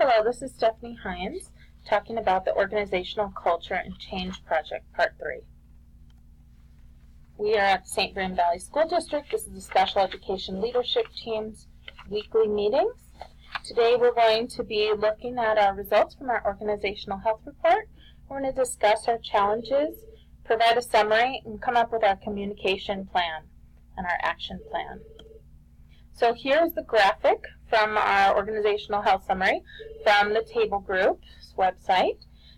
Hello, this is Stephanie Hines talking about the Organizational Culture and Change Project, Part 3. We are at St. Vrain Valley School District. This is the Special Education Leadership Team's weekly meetings. Today we're going to be looking at our results from our Organizational Health Report. We're going to discuss our challenges, provide a summary, and come up with our communication plan and our action plan. So here's the graphic from our Organizational Health Summary from the Table Group's website.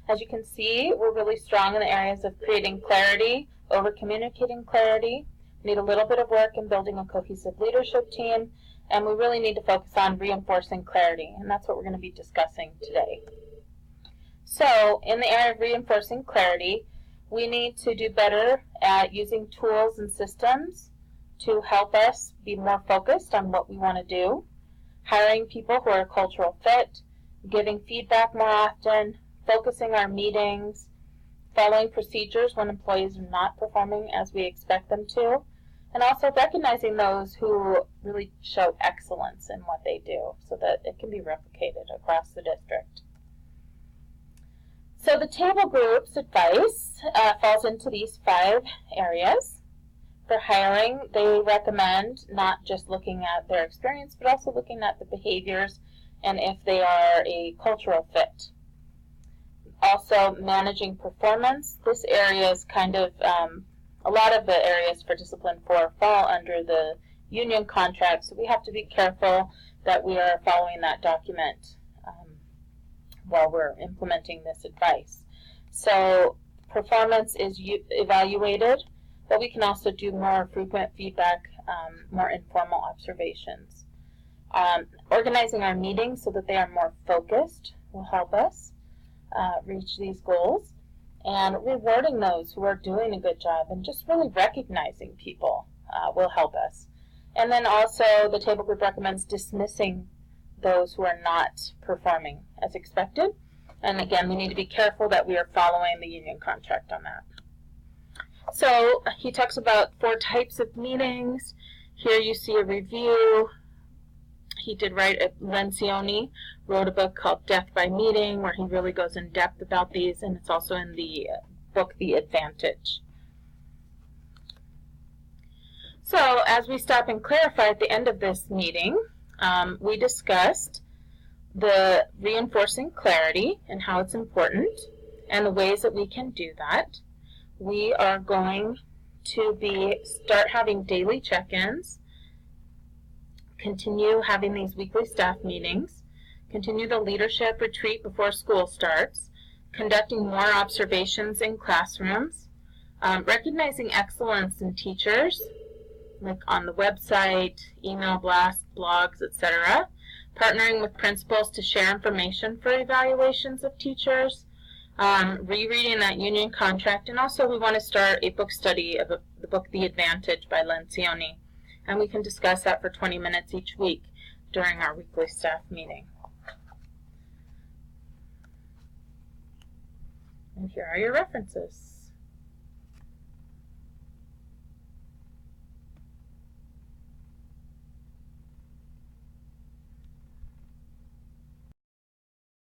As you can see, we're really strong in the areas of creating clarity, over-communicating clarity. We need a little bit of work in building a cohesive leadership team, and we really need to focus on reinforcing clarity, and that's what we're going to be discussing today. So in the area of reinforcing clarity, we need to do better at using tools and systems to help us be more focused on what we want to do, hiring people who are a cultural fit, giving feedback more often, focusing our meetings, following procedures when employees are not performing as we expect them to, and also recognizing those who really show excellence in what they do so that it can be replicated across the district. So the Table Group's advice falls into these 5 areas. For hiring, they recommend not just looking at their experience, but also looking at the behaviors and if they are a cultural fit. Also, managing performance. This area is kind of, a lot of the areas for Discipline 4 fall under the union contract, so we have to be careful that we are following that document while we're implementing this advice. So performance is evaluated, but we can also do more frequent feedback, more informal observations. Organizing our meetings so that they are more focused will help us reach these goals, and rewarding those who are doing a good job and just really recognizing people will help us. And then also the Table Group recommends dismissing those who are not performing as expected. And again, we need to be careful that we are following the union contract on that. So he talks about 4 types of meetings. Here you see a review. He did write, Lencioni wrote a book called Death by Meeting, where he really goes in depth about these, and it's also in the book The Advantage. So as we stop and clarify at the end of this meeting, we discussed the reinforcing clarity and how it's important and the ways that we can do that. We are going to start having daily check-ins, continue having these weekly staff meetings, continue the leadership retreat before school starts, conducting more observations in classrooms, recognizing excellence in teachers, like on the website, email blasts, blogs, etc., partnering with principals to share information for evaluations of teachers, rereading that union contract, and also we want to start a book study of the book The Advantage by Lencioni, and we can discuss that for 20 minutes each week during our weekly staff meeting. And here are your references.